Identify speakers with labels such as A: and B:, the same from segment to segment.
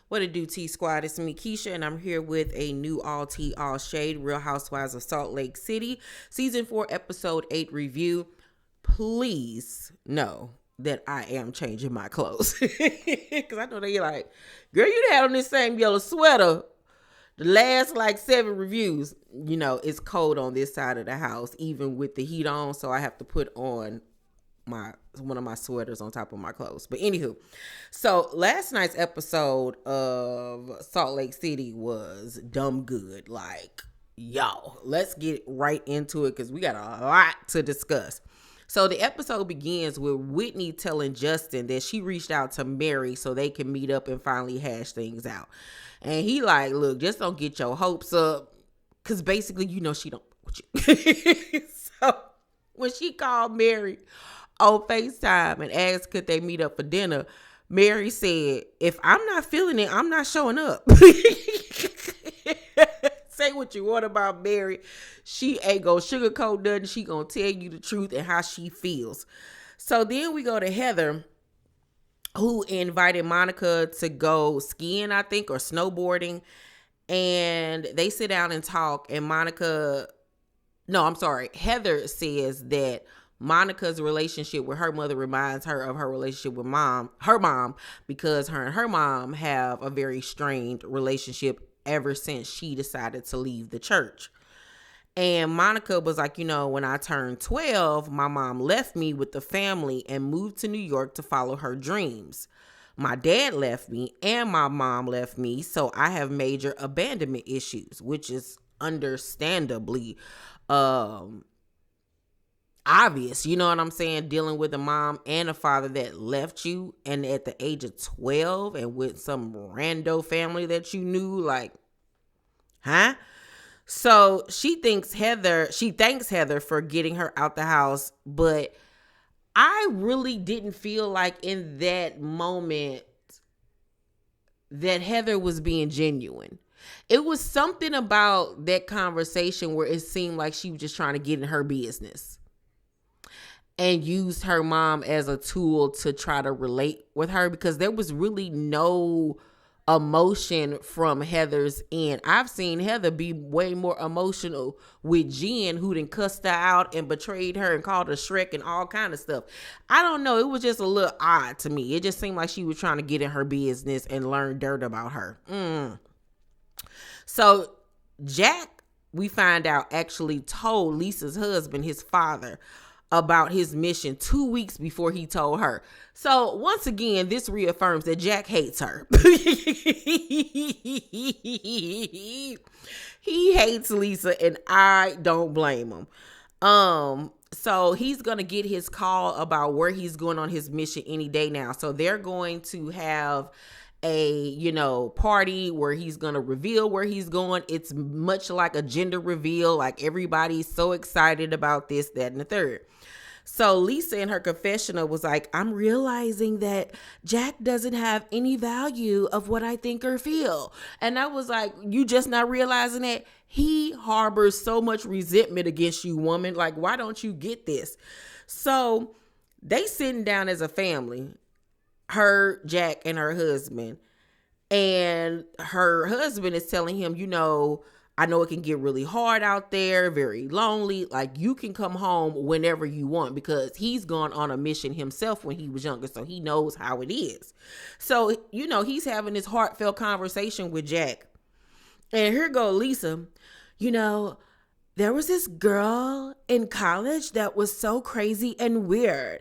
A: What it do, T Squad? It's me, Keisha, and I'm here with a new all tea, all shade, Real Housewives of Salt Lake City, Season 4, Episode 8 review. Please know that I am changing my clothes. Because I know they're like, girl, you had on this same yellow sweater the last 7 reviews. You know, it's cold on this side of the house, even with the heat on, so I have to put on one of my sweaters on top of my clothes. But anywho, so last night's episode of Salt Lake City was dumb good. Y'all, let's get right into it because we got a lot to discuss. So the episode begins with Whitney telling Justin that she reached out to Mary so they can meet up and finally hash things out. And he look, just don't get your hopes up, because basically, she don't want you. So when she called Mary on FaceTime and asked could they meet up for dinner, Mary said, if I'm not feeling it, I'm not showing up. Say what you want about Mary. She ain't gonna sugarcoat nothing. She gonna tell you the truth and how she feels. So then we go to Heather, who invited Monica to go skiing, I think, or snowboarding. And they sit down and talk. And Heather says that Monica's relationship with her mother reminds her of her relationship with her mom, because her and her mom have a very strained relationship ever since she decided to leave the church. And Monica was like, when I turned 12, my mom left me with the family and moved to New York to follow her dreams. My dad left me and my mom left me, so I have major abandonment issues, which is understandably obvious, you know what I'm saying? Dealing with a mom and a father that left you, and at the age of 12, and with some rando family that you knew, So she thanks Heather for getting her out the house, but I really didn't feel like in that moment that Heather was being genuine. It was something about that conversation where it seemed like she was just trying to get in her business and used her mom as a tool to try to relate with her, because there was really no emotion from Heather's end. I've seen Heather be way more emotional with Jen, who done cussed her out and betrayed her and called her Shrek and all kind of stuff. I don't know. It was just a little odd to me. It just seemed like she was trying to get in her business and learn dirt about her. So Jack, we find out, actually told Lisa's husband, his father, about his mission 2 weeks before he told her. So once again, this reaffirms that Jack hates her. He hates Lisa, and I don't blame him. So he's going to get his call about where he's going on his mission any day now. So they're going to have a party where he's gonna reveal where he's going. It's much like a gender reveal. Everybody's so excited about this, that, and the third. So Lisa in her confessional was like, I'm realizing that Jack doesn't have any value of what I think or feel. And I was like, you just not realizing that? He harbors so much resentment against you, woman. Why don't you get this? So they sitting down as a family, her, Jack, and her husband. And her husband is telling him, I know it can get really hard out there, very lonely. You can come home whenever you want, because he's gone on a mission himself when he was younger, so he knows how it is. So, he's having this heartfelt conversation with Jack. And here go Lisa, there was this girl in college that was so crazy and weird.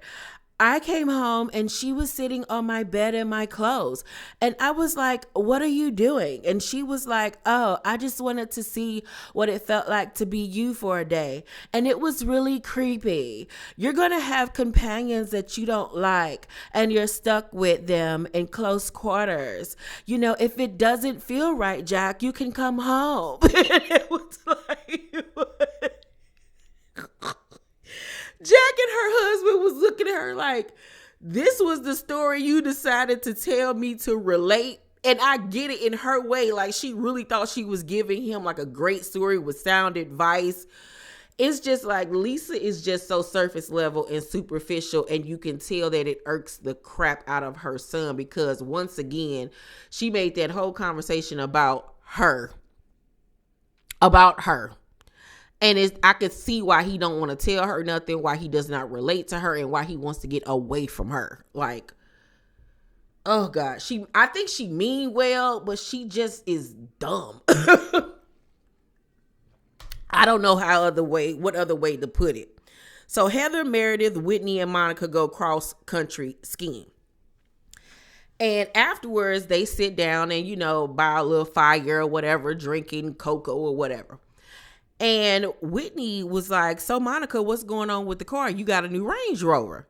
A: I came home and she was sitting on my bed in my clothes. And I was like, what are you doing? And she was like, oh, I just wanted to see what it felt like to be you for a day. And it was really creepy. You're going to have companions that you don't like, and you're stuck with them in close quarters. If it doesn't feel right, Jack, you can come home. It was like, what? Jack and her husband was looking at her like, this was the story you decided to tell me to relate? And I get it in her way. She really thought she was giving him a great story with sound advice. It's just like Lisa is just so surface level and superficial, and you can tell that it irks the crap out of her son because once again, she made that whole conversation about her. And I could see why he don't want to tell her nothing, why he does not relate to her, and why he wants to get away from her. Like, oh God, I think she mean well, but she just is dumb. I don't know what other way to put it. So Heather, Meredith, Whitney, and Monica go cross country skiing. And afterwards, they sit down and, buy a little fire or whatever, drinking cocoa or whatever. And Whitney was like, so Monica, what's going on with the car? You got a new Range Rover.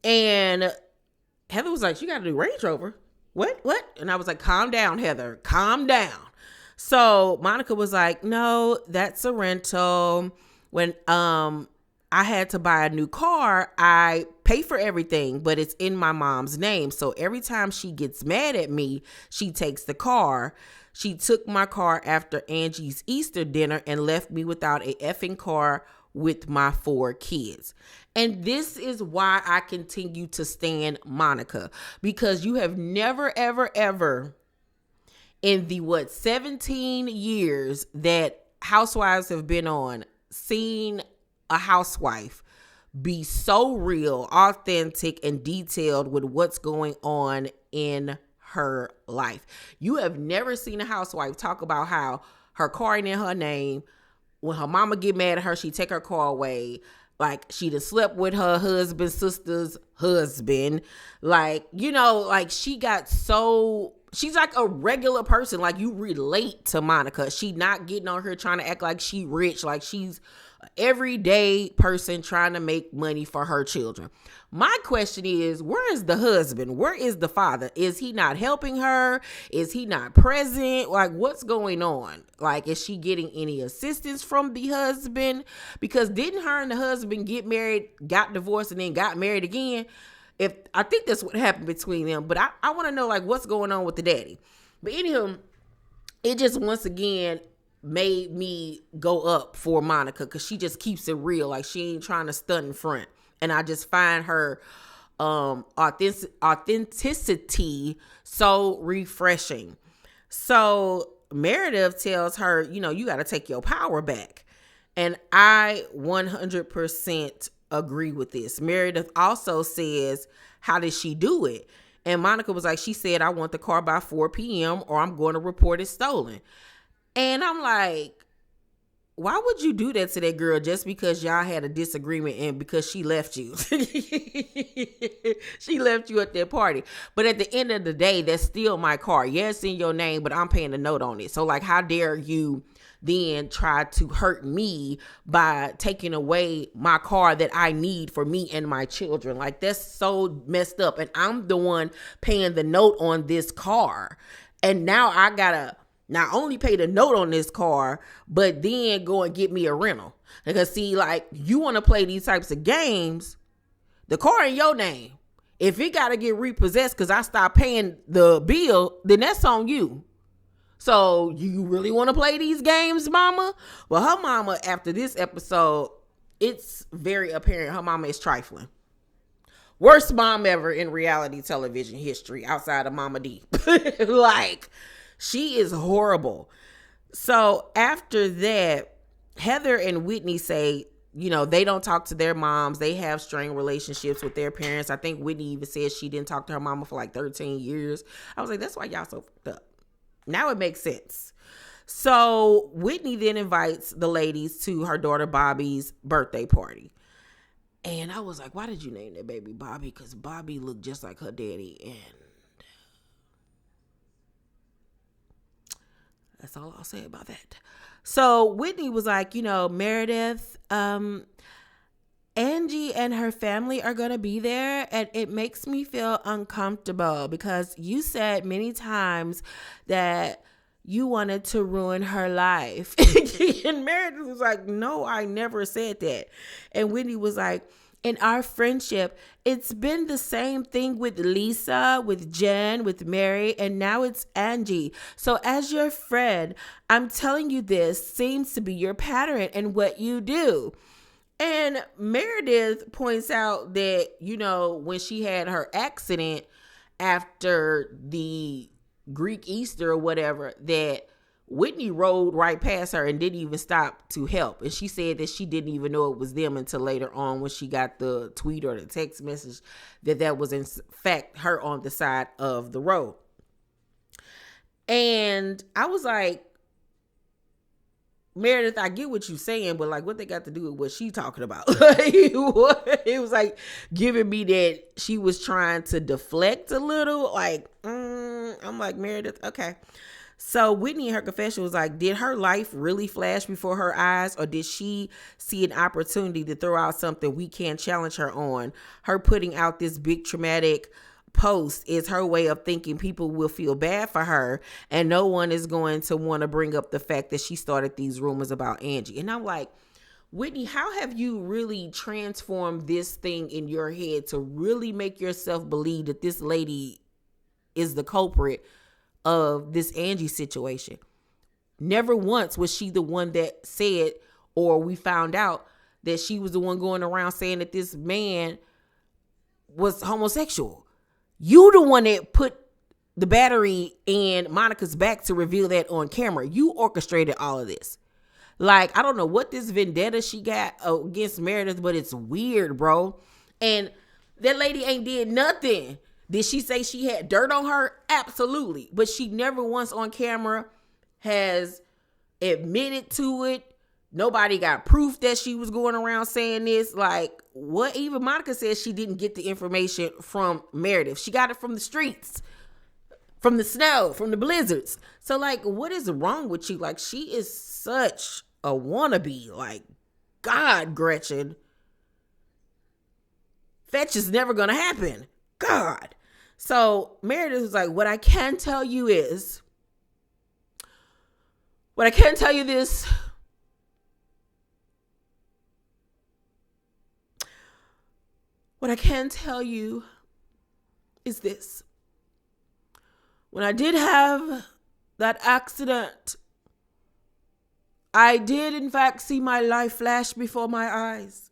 A: And Heather was like, you got a new Range Rover? What? And I was like, calm down, Heather, calm down. So Monica was like, no, that's a rental. When I had to buy a new car, I pay for everything, but it's in my mom's name. So every time she gets mad at me, she takes the car. She took my car after Angie's Easter dinner and left me without a effing car with my 4 kids. And this is why I continue to stand Monica, because you have never, ever, ever in the 17 years that Housewives have been on, seen a housewife be so real, authentic, and detailed with what's going on in her life. You have never seen a housewife talk about how her car ain't in her name. When her mama get mad at her, she take her car away. Like, she done slept with her husband's sister's husband. Like, she got so... She's like a regular person. Like, you relate to Monica. She not getting on her trying to act like she rich. Like, she's an everyday person trying to make money for her children. My question is, where is the husband? Where is the father? Is he not helping her? Is he not present? Like, what's going on? Like, is she getting any assistance from the husband? Because didn't her and the husband get married, got divorced, and then got married again? I think that's what happened between them, but I want to know, like, what's going on with the daddy. But anywho, it just once again made me go up for Monica because she just keeps it real. Like, she ain't trying to stunt in front. And I just find her authenticity so refreshing. So Meredith tells her, you got to take your power back. And I 100% agree with this. Meredith also says, how did she do it? And Monica was like, she said, I want the car by 4 p.m. or I'm going to report it stolen. And I'm like, why would you do that to that girl just because y'all had a disagreement and because she left you? She left you at that party. But at the end of the day, that's still my car. Yes, it's in your name, but I'm paying a note on it. So, like, how dare you then try to hurt me by taking away my car that I need for me and my children? Like, that's so messed up. And I'm the one paying the note on this car. And now I gotta not only pay the note on this car, but then go and get me a rental. Because see, like, you want to play these types of games, the car in your name. If it got to get repossessed because I stopped paying the bill, then that's on you. So you really want to play these games, mama? Well, her mama, after this episode, it's very apparent her mama is trifling. Worst mom ever in reality television history outside of Mama D. Like, she is horrible. So after that, Heather and Whitney say, they don't talk to their moms. They have strained relationships with their parents. I think Whitney even said she didn't talk to her mama for like 13 years. I was like, that's why y'all so fucked up. Now it makes sense. So Whitney then invites the ladies to her daughter Bobby's birthday party. And I was like, why did you name that baby Bobby? Because Bobby looked just like her daddy. And that's all I'll say about that. So Whitney was like, Meredith, Angie and her family are going to be there, and it makes me feel uncomfortable because you said many times that you wanted to ruin her life. And Meredith was like, no, I never said that. And Whitney was like, in our friendship. It's been the same thing with Lisa, with Jen, with Mary, and now it's Angie. So as your friend, I'm telling you, this seems to be your pattern and what you do. And Meredith points out that, when she had her accident after the Greek Easter or whatever, that Whitney rode right past her and didn't even stop to help. And she said that she didn't even know it was them until later on when she got the tweet or the text message that was in fact her on the side of the road. And I was like, Meredith, I get what you're saying, but like, what they got to do with what she talking about? It was like giving me that she was trying to deflect a little. Like, I'm like, Meredith, okay. So Whitney in her confession was like, did her life really flash before her eyes, or did she see an opportunity to throw out something we can't challenge her on? Her putting out this big traumatic post is her way of thinking people will feel bad for her and no one is going to want to bring up the fact that she started these rumors about Angie. And I'm like, Whitney, how have you really transformed this thing in your head to really make yourself believe that this lady is the culprit of this Angie situation? Never once was she the one that said, or we found out that she was the one going around saying that this man was homosexual. You the one that put the battery in Monica's back to reveal that on camera. You orchestrated all of this. Like, I don't know what this vendetta she got against Meredith, but it's weird, bro. And that lady ain't did nothing. Did she say she had dirt on her? Absolutely. But she never once on camera has admitted to it. Nobody got proof that she was going around saying this. Like, what? Even Monica says she didn't get the information from Meredith. She got it from the streets, from the snow, from the blizzards. So, like, what is wrong with you? Like, she is such a wannabe. Like, God, Gretchen. Fetch is never going to happen. God. So, Meredith was like, what I can tell you is, what I can tell you this, what I can tell you is this. When I did have that accident, I did in fact see my life flash before my eyes.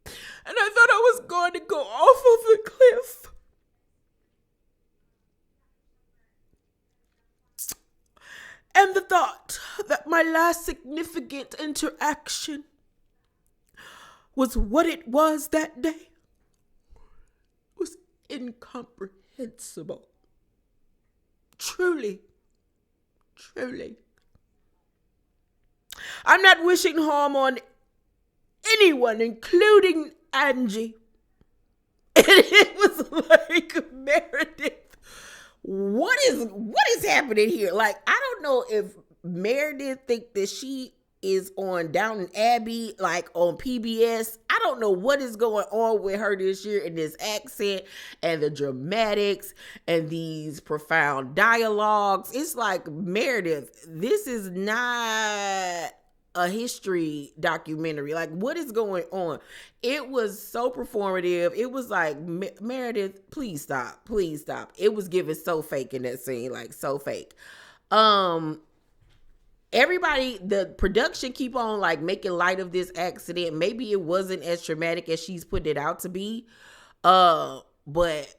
A: And I thought I was going to go off of the cliff. And the thought that my last significant interaction was what it was that day was incomprehensible. Truly, truly. I'm not wishing harm on anyone, including Angie. And it was like, Meredith, what is happening here? Like, I don't know if Meredith think that she is on Downton Abbey, like on PBS. I don't know what is going on with her this year in this accent and the dramatics and these profound dialogues. It's like, Meredith, this is not a history documentary. Like, what is going on? It was so performative. It was like, Meredith, please stop. Please stop. It was giving so fake in that scene, like so fake. Everybody, the production keep on like making light of this accident. Maybe it wasn't as traumatic as she's putting it out to be. But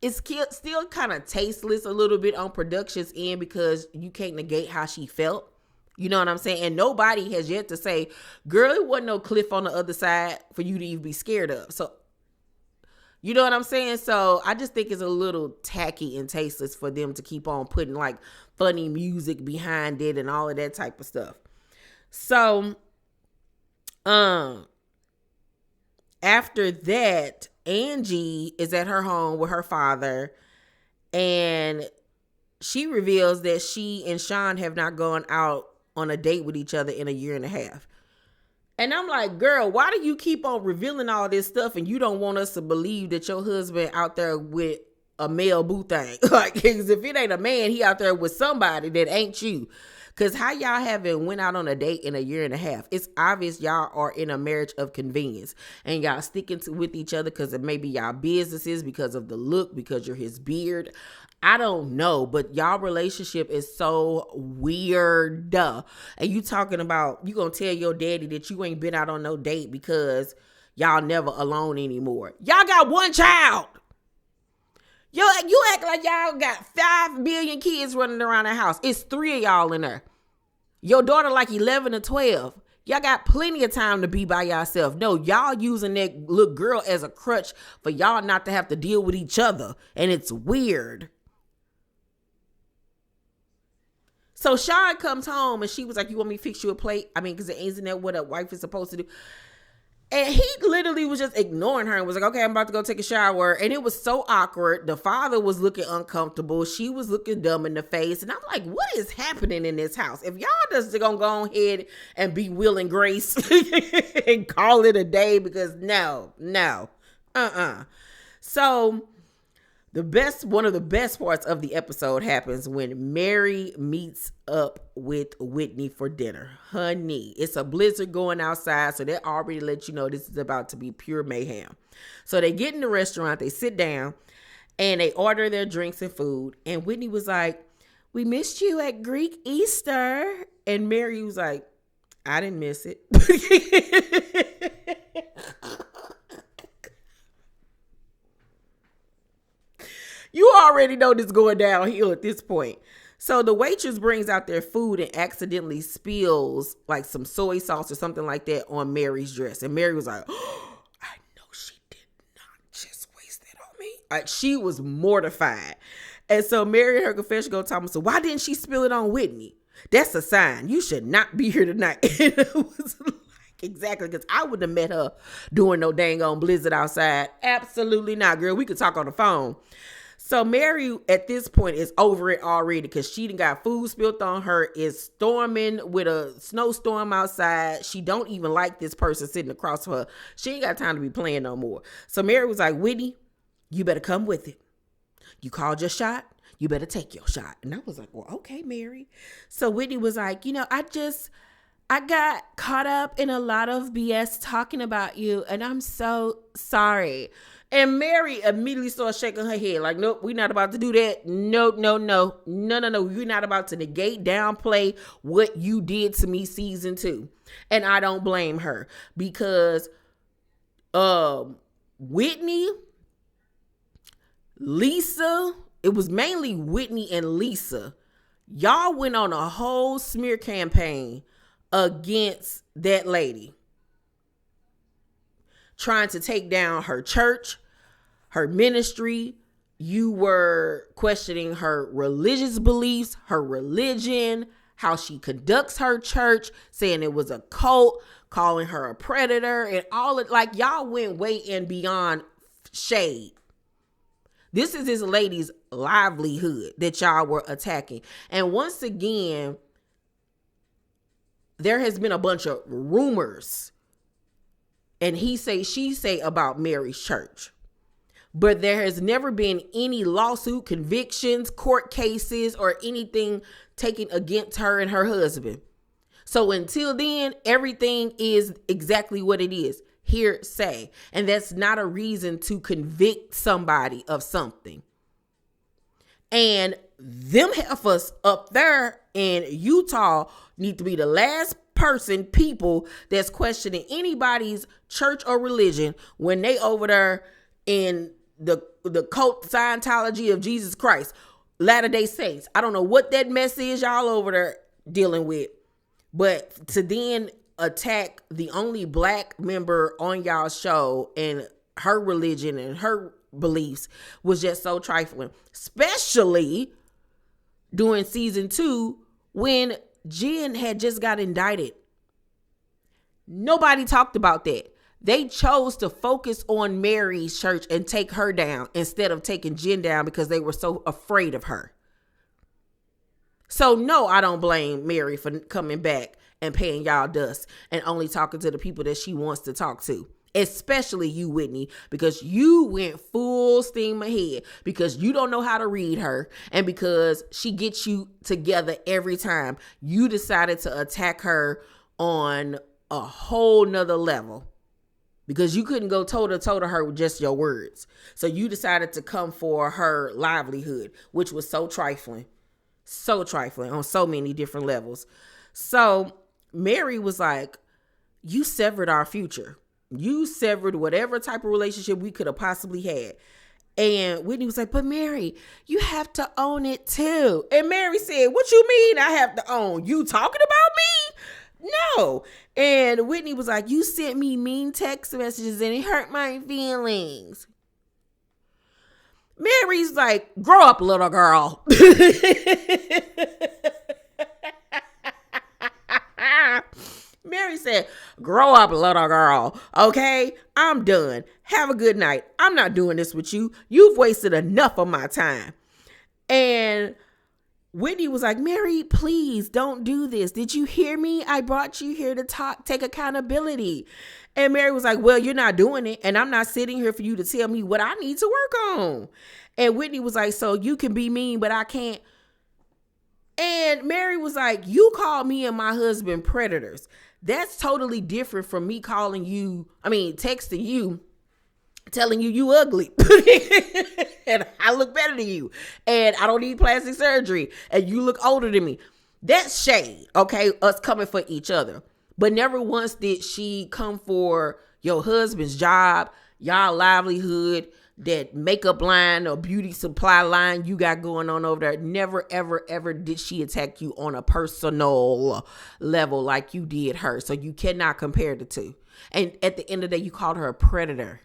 A: it's still kind of tasteless a little bit on production's end because you can't negate how she felt. You know what I'm saying? And nobody has yet to say, girl, it wasn't no cliff on the other side for you to even be scared of. So, you know what I'm saying? So I just think it's a little tacky and tasteless for them to keep on putting like funny music behind it and all of that type of stuff. So, after that, Angie is at her home with her father and she reveals that she and Sean have not gone out on a date with each other in a year and a half. And I'm like, girl, why do you keep on revealing all this stuff and you don't want us to believe that your husband out there with a male boo thing? Like, 'cause if it ain't a man, he out there with somebody that ain't you. Because how y'all haven't went out on a date in a year and a half? It's obvious y'all are in a marriage of convenience. And y'all sticking with each other because it may be y'all businesses, because of the look, because you're his beard. I don't know, but y'all relationship is so weird. And you talking about, you gonna tell your daddy that you ain't been out on no date because y'all never alone anymore. Y'all got one child. You act like y'all got 5 million kids running around the house. It's 3 of y'all in there. Your daughter like 11 or 12. Y'all got plenty of time to be by yourself. No, y'all using that little girl as a crutch for y'all not to have to deal with each other. And it's weird. So Sean comes home and she was like, you want me to fix you a plate? I mean, because isn't that what a wife is supposed to do? And he literally was just ignoring her and was like, okay, I'm about to go take a shower. And it was so awkward. The father was looking uncomfortable. She was looking dumb in the face. And I'm like, what is happening in this house? If y'all just gonna go ahead and be Will and Grace and call it a day, because no. So one of the best parts of the episode happens when Mary meets up with Whitney for dinner. Honey, it's a blizzard going outside, so they already let you know this is about to be pure mayhem. So they get in the restaurant, they sit down, and they order their drinks and food. And Whitney was like, we missed you at Greek Easter. And Mary was like, I didn't miss it. You already know this going downhill at this point. So the waitress brings out their food and accidentally spills like some soy sauce or something like that on Mary's dress. And Mary was like, oh, I know she did not just waste it on me. Like, she was mortified. And so Mary in her confession go tell me, so why didn't she spill it on Whitney? That's a sign. You should not be here tonight. And it was like, exactly, because I wouldn't have met her doing no dang on blizzard outside. Absolutely not, girl. We could talk on the phone. So Mary at this point is over it already because she done got food spilled on her. Is storming with a snowstorm outside. She don't even like this person sitting across from her. She ain't got time to be playing no more. So Mary was like, Whitney, you better come with it. You called your shot. You better take your shot. And I was like, well, okay, Mary. So Whitney was like, I got caught up in a lot of BS talking about you, and I'm so sorry. And Mary immediately started shaking her head like, nope, we're not about to do that. No. You're not about to negate, downplay what you did to me season 2. And I don't blame her because Whitney, Lisa, it was mainly Whitney and Lisa. Y'all went on a whole smear campaign against that lady, trying to take down her church, her ministry. You were questioning her religious beliefs, her religion, how she conducts her church, saying it was a cult, calling her a predator, and all it, like, y'all went way and beyond shade. This is this lady's livelihood that y'all were attacking. And once again, there has been a bunch of rumors and he say, she say about Mary's church. But there has never been any lawsuit, convictions, court cases, or anything taken against her and her husband. So until then, everything is exactly what it is. Hearsay. And that's not a reason to convict somebody of something. And them heifers up there in Utah need to be the last people that's questioning anybody's church or religion when they over there in the cult Scientology of Jesus Christ, Latter-day Saints. I don't know what that mess is y'all over there dealing with, but to then attack the only black member on y'all show and her religion and her beliefs was just so trifling, especially during season 2 when Jen had just got indicted. Nobody talked about that. They chose to focus on Mary's church and take her down instead of taking Jen down because they were so afraid of her. So no, I don't blame Mary for coming back and paying y'all dust and only talking to the people that she wants to talk to. Especially you, Whitney, because you went full steam ahead because you don't know how to read her and because she gets you together every time. You decided to attack her on a whole nother level because you couldn't go toe to toe to her with just your words. So you decided to come for her livelihood, which was so trifling on so many different levels. So Mary was like, you severed our future. You severed whatever type of relationship we could have possibly had. And Whitney was like, but Mary, you have to own it too. And Mary said, what you mean I have to own? You talking about me? No. And Whitney was like, you sent me mean text messages and it hurt my feelings. Mary's like, grow up, little girl. Mary said, grow up, little girl. Okay, I'm done. Have a good night. I'm not doing this with you. You've wasted enough of my time. And Whitney was like, Mary, please don't do this. Did you hear me? I brought you here to take accountability. And Mary was like, well, you're not doing it. And I'm not sitting here for you to tell me what I need to work on. And Whitney was like, so you can be mean, but I can't. And Mary was like, you called me and my husband predators. That's totally different from me texting you, telling you ugly. And I look better than you. And I don't need plastic surgery. And you look older than me. That's shade, okay? Us coming for each other. But never once did she come for your husband's job, y'all livelihood, that makeup line or beauty supply line you got going on over there. Never, ever, ever did she attack you on a personal level like you did her. So you cannot compare the two. And at the end of the day, you called her a predator.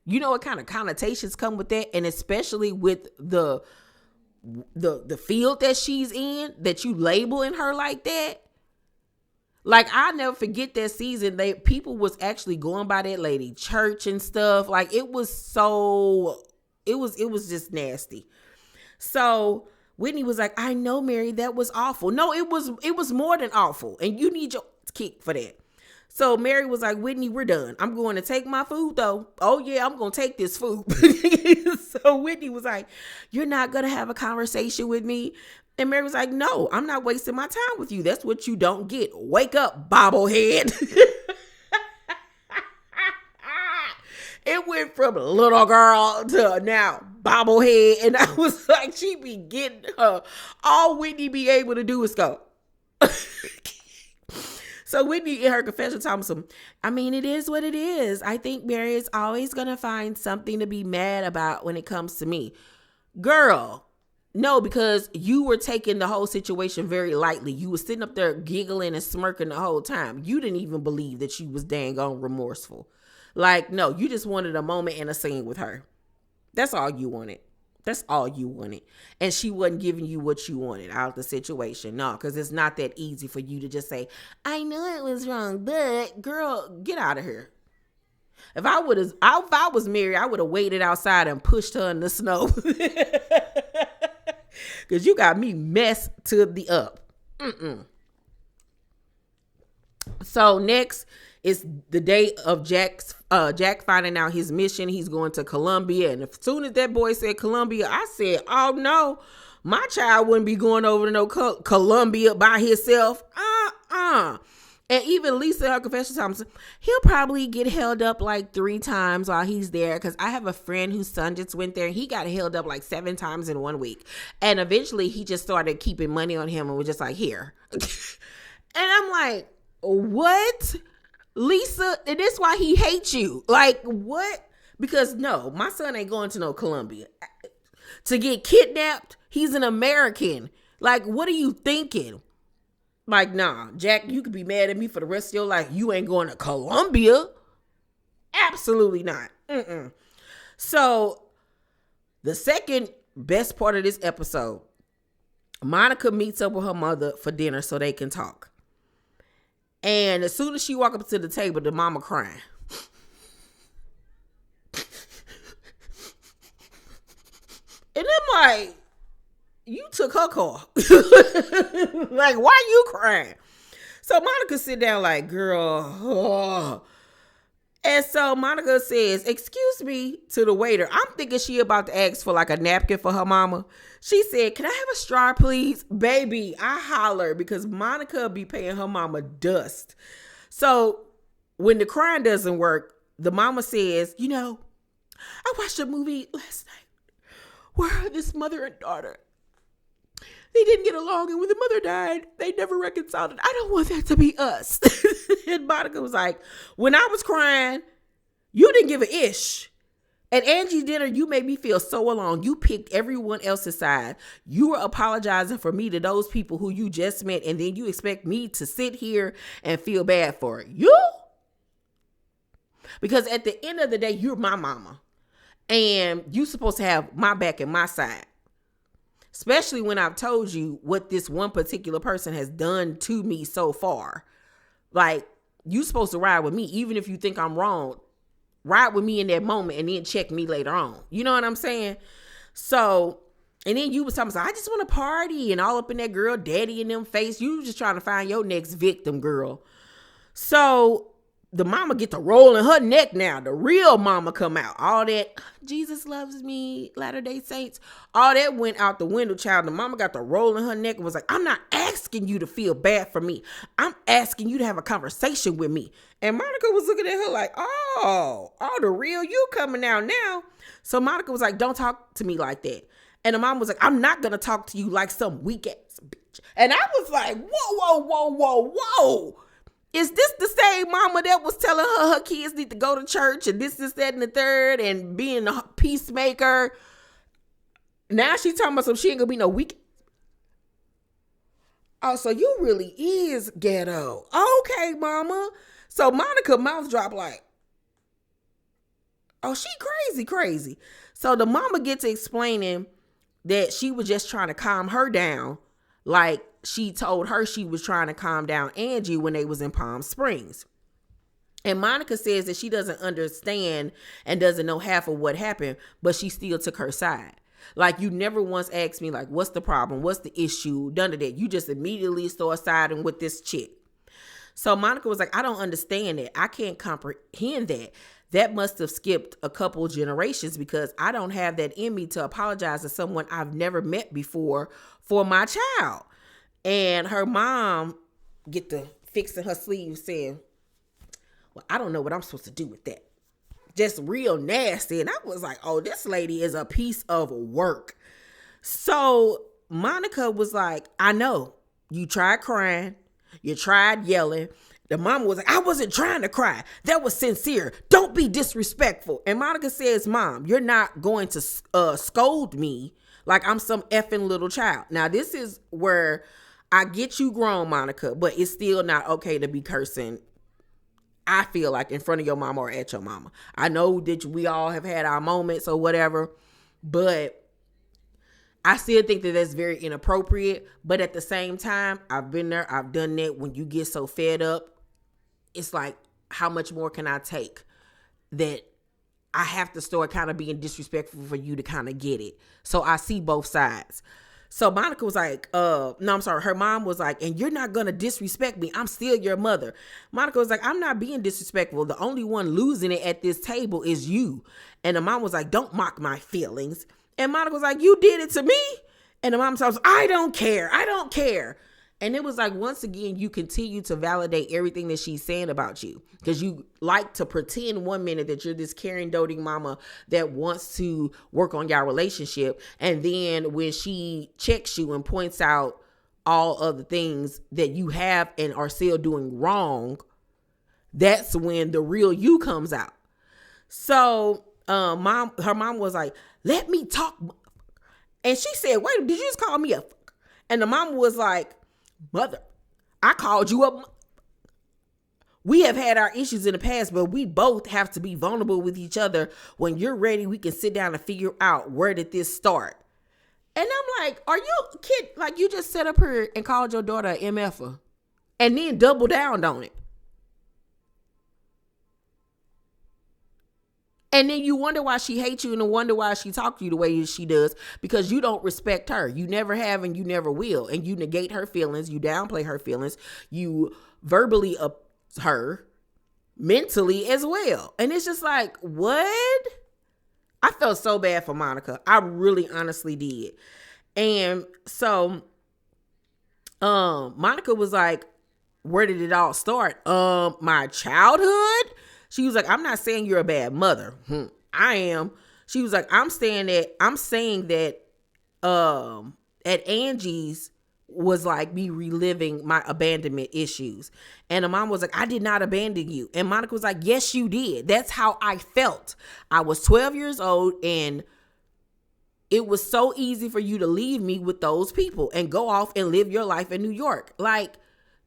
A: You know what kind of connotations come with that? And especially with the field that she's in, that you labeling her like that. Like, I'll never forget that season. People was actually going by that lady church and stuff. Like, it was just nasty. So Whitney was like, I know, Mary, that was awful. No, it was more than awful. And you need your kick for that. So Mary was like, Whitney, we're done. I'm going to take my food though. Oh yeah, I'm going to take this food. So Whitney was like, you're not going to have a conversation with me? And Mary was like, no, I'm not wasting my time with you. That's what you don't get. Wake up, bobblehead. It went from little girl to now bobblehead. And I was like, she be getting her. All Whitney be able to do is go. So Whitney in her confession told me it is what it is. I think Mary is always going to find something to be mad about when it comes to me. Girl. No, because you were taking the whole situation very lightly. You were sitting up there giggling and smirking the whole time. You didn't even believe that you was dang on remorseful. Like, no, you just wanted a moment and a scene with her. That's all you wanted. That's all you wanted. And she wasn't giving you what you wanted out of the situation. No, because it's not that easy for you to just say, I know it was wrong, but girl, get out of here. If I was Mary, I would have waited outside and pushed her in the snow. Because you got me messed to the up. So next is the day of Jack finding out his mission. He's going to Columbia. And as soon as that boy said Columbia, I said, oh no, my child wouldn't be going over to no Columbia by himself. And even Lisa in her confession Thompson, he'll probably get held up like 3 times while he's there. Because I have a friend whose son just went there and he got held up like 7 times in 1 week. And eventually he just started keeping money on him and was just like, here. And I'm like, what? Lisa, and this why he hates you. Like, what? Because no, my son ain't going to no Columbia. To get kidnapped, he's an American. Like, what are you thinking? Like, nah, Jack, you could be mad at me for the rest of your life. You ain't going to Columbia. Absolutely not. So, the second best part of this episode, Monica meets up with her mother for dinner so they can talk. And as soon as she walk up to the table, the mama crying. And I'm like, you took her car. Like, why you crying? So Monica sit down like, girl. And so Monica says, excuse me, to the waiter. I'm thinking she about to ask for like a napkin for her mama. She said, can I have a straw, please? Baby, I holler because Monica be paying her mama dust. So when the crying doesn't work, the mama says, I watched a movie last night where this mother and daughter, they didn't get along, and when the mother died, they never reconciled it. I don't want that to be us. And Monica was like, when I was crying, you didn't give a ish. At Angie's dinner, you made me feel so alone. You picked everyone else's side. You were apologizing for me to those people who you just met, and then you expect me to sit here and feel bad for you? Because at the end of the day, you're my mama, and you're supposed to have my back and my side. Especially when I've told you what this one particular person has done to me so far. Like, you supposed to ride with me, even if you think I'm wrong. Ride with me in that moment and then check me later on. You know what I'm saying? So, and then you was talking about, I just want to party and all up in that girl daddy in them face. You just trying to find your next victim, girl. So the mama get to roll in her neck now. The real mama come out. All that, Jesus loves me, Latter-day Saints, all that went out the window, child. The mama got to roll in her neck and was like, I'm not asking you to feel bad for me. I'm asking you to have a conversation with me. And Monica was looking at her like, oh, the real you coming out now. So Monica was like, don't talk to me like that. And the mom was like, I'm not going to talk to you like some weak ass bitch. And I was like, whoa. Is this the same mama that was telling her kids need to go to church and this, that, and the third and being a peacemaker? Now she talking about some she ain't gonna be no weak. Oh, so you really is ghetto. Okay, mama. So Monica mouth drop like, oh, she crazy. So the mama gets to explaining that she was just trying to calm her down. Like she told her she was trying to calm down Angie when they was in Palm Springs. And Monica says that she doesn't understand and doesn't know half of what happened, but she still took her side. Like, you never once asked me, like, what's the problem? What's the issue? None of that. You just immediately start siding with this chick. So Monica was like, I don't understand it. I can't comprehend that. That must have skipped a couple generations because I don't have that in me to apologize to someone I've never met before for my child. And her mom get to fixing her sleeve saying, well, I don't know what I'm supposed to do with that. Just real nasty. And I was like, oh, this lady is a piece of work. So Monica was like, I know you tried crying. You tried yelling. The mama was like, I wasn't trying to cry. That was sincere. Don't be disrespectful. And Monica says, Mom, you're not going to scold me like I'm some effing little child. Now, this is where I get you grown, Monica, but it's still not okay to be cursing, I feel like, in front of your mama or at your mama. I know that we all have had our moments or whatever, but I still think that that's very inappropriate. But at the same time, I've been there. I've done that. When you get so fed up, it's like, how much more can I take that I have to start kind of being disrespectful for you to kind of get it? So I see both sides. So Monica was like, no, I'm sorry. Her mom was like, and you're not going to disrespect me. I'm still your mother. Monica was like, I'm not being disrespectful. The only one losing it at this table is you. And the mom was like, don't mock my feelings. And Monica was like, you did it to me? And the mom says, I don't care. And it was like, once again, you continue to validate everything that she's saying about you. Because you like to pretend 1 minute that you're this caring, doting mama that wants to work on your relationship. And then when she checks you and points out all of the things that you have and are still doing wrong, that's when the real you comes out. So her mom was like, let me talk. And she said, wait, did you just call me a fuck? And the mom was like, Mother, I called you up. We have had our issues in the past, but we both have to be vulnerable with each other. When you're ready, we can sit down and figure out, where did this start? And I'm like, are you a kid? Like, you just sat up here and called your daughter an MFer and then double down on it. And then you wonder why she hates you and wonder why she talks to you the way she does, because you don't respect her. You never have and you never will. And you negate her feelings. You downplay her feelings. You verbally her mentally as well. And it's just like, what? I felt so bad for Monica. I really honestly did. And so Monica was like, where did it all start? My childhood? She was like, I'm not saying you're a bad mother. I am. She was like, I'm saying that at Angie's was like me reliving my abandonment issues. And the mom was like, I did not abandon you. And Monica was like, yes, you did. That's how I felt. I was 12 years old and it was so easy for you to leave me with those people and go off and live your life in New York. Like,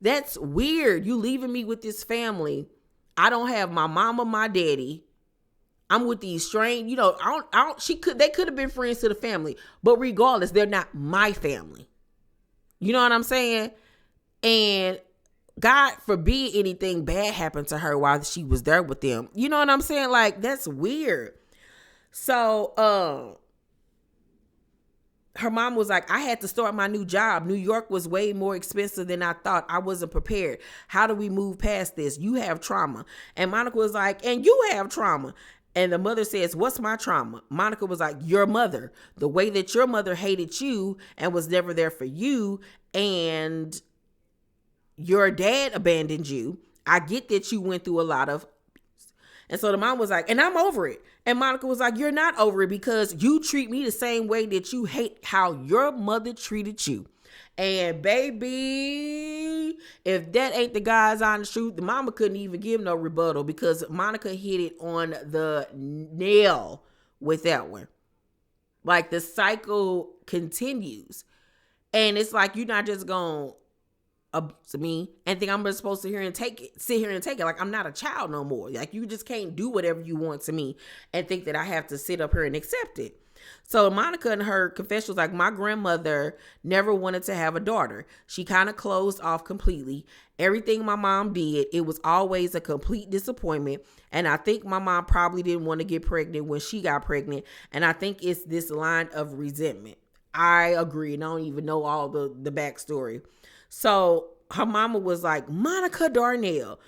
A: that's weird. You leaving me with this family. I don't have my mama, my daddy. I'm with these strange, they could have been friends to the family, but regardless, they're not my family. You know what I'm saying? And God forbid anything bad happened to her while she was there with them. You know what I'm saying? Like, that's weird. So, her mom was like, I had to start my new job. New York was way more expensive than I thought. I wasn't prepared. How do we move past this? You have trauma. And Monica was like, and you have trauma. And the mother says, what's my trauma? Monica was like, your mother. The way that your mother hated you and was never there for you. And your dad abandoned you. I get that you went through a lot of. And so the mom was like, and I'm over it. And Monica was like, you're not over it because you treat me the same way that you hate how your mother treated you. And baby, if that ain't the guy's honest truth, the mama couldn't even give no rebuttal because Monica hit it on the nail with that one. Like, the cycle continues. And it's like, you're not just going to me and think I'm supposed to sit here and take it. Like, I'm not a child no more. Like, you just can't do whatever you want to me and think that I have to sit up here and accept it. So Monica in her confession was like, my grandmother never wanted to have a daughter. She kind of closed off completely. Everything my mom did, it was always a complete disappointment. And I think my mom probably didn't want to get pregnant when she got pregnant. And I think it's this line of resentment. I agree. And I don't even know all the backstory. So her mama was like, Monica Darnell.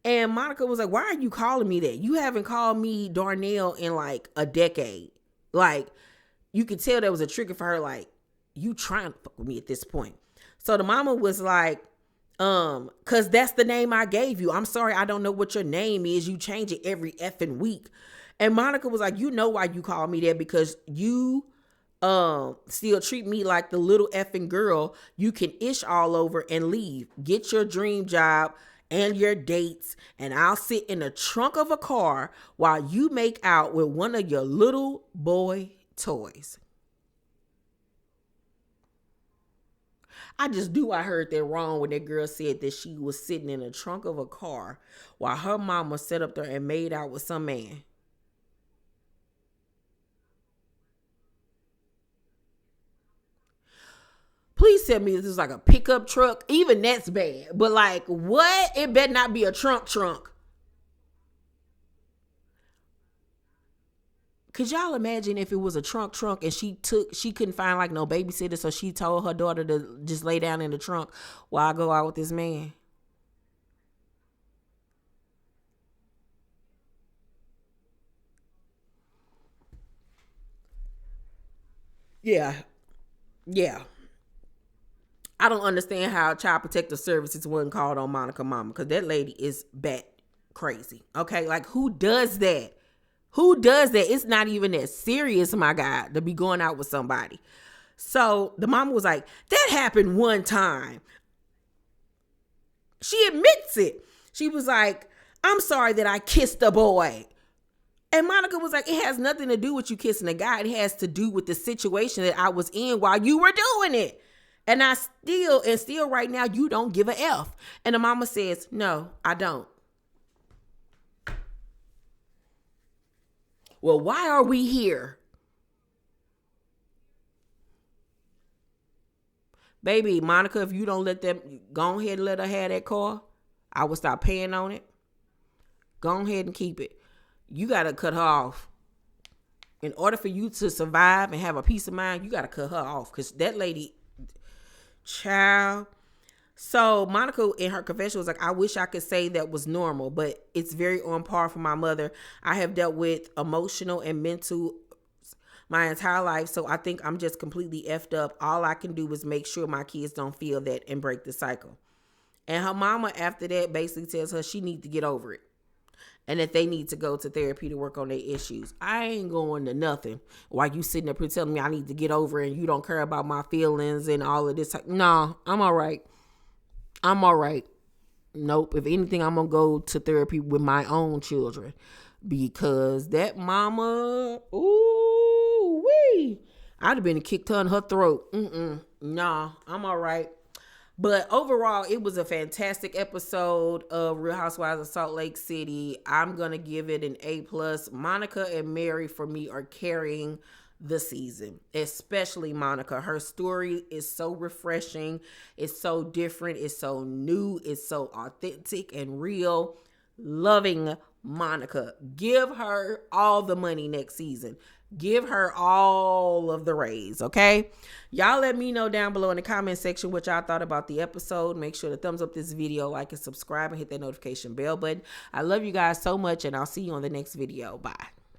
A: And Monica was like, why are you calling me that? You haven't called me Darnell in like a decade. Like, you could tell there was a trigger for her, like, you trying to fuck with me at this point. So the mama was like, cause that's the name I gave you. I'm sorry, I don't know what your name is. You change it every effing week. And Monica was like, you know why you call me that? Because you still treat me like the little effing girl you can ish all over and leave. Get your dream job and your dates, and I'll sit in the trunk of a car while you make out with one of your little boy toys. I heard that wrong when that girl said that she was sitting in the trunk of a car while her mama sat up there and made out with some man. Please tell me this is like a pickup truck. Even that's bad. But like, what? It better not be a trunk. Could y'all imagine if it was a trunk and she couldn't find like no babysitter, so she told her daughter to just lay down in the trunk while I go out with this man? Yeah. I don't understand how Child Protective Services wasn't called on Monica Mama, because that lady is bat crazy. Okay, like, who does that? Who does that? It's not even that serious, my God, to be going out with somebody. So the mama was like, that happened one time. She admits it. She was like, I'm sorry that I kissed a boy. And Monica was like, it has nothing to do with you kissing a guy. It has to do with the situation that I was in while you were doing it. And still right now, you don't give a F. And the mama says, no, I don't. Well, why are we here? Baby, Monica, if you don't let them, go ahead and let her have that car, I will stop paying on it. Go ahead and keep it. You got to cut her off. In order for you to survive and have a peace of mind, you got to cut her off. Because that lady, child, So Monica in her confession was like, I wish I could say that was normal, but it's very on par for my mother. I have dealt with emotional and mental my entire life, so I think I'm just completely effed up. All I can do is make sure my kids don't feel that and break the cycle. And her mama after that basically tells her she needs to get over it and that they need to go to therapy to work on their issues. I ain't going to nothing while you sitting up here telling me I need to get over it and you don't care about my feelings and all of this. No, I'm all right. I'm all right. Nope. If anything, I'm going to go to therapy with my own children because that mama, ooh, wee. I'd have been kicked her in her throat. Nah, I'm all right. But overall, it was a fantastic episode of Real Housewives of Salt Lake City. I'm going to give it an A+. Monica and Mary, for me, are carrying the season, especially Monica. Her story is so refreshing. It's so different. It's so new. It's so authentic and real. Loving Monica. Give her all the money next season. Give her all of the raise, okay? Y'all let me know down below in the comment section what y'all thought about the episode. Make sure to thumbs up this video, like and subscribe, and hit that notification bell button. I love you guys so much, and I'll see you on the next video. Bye.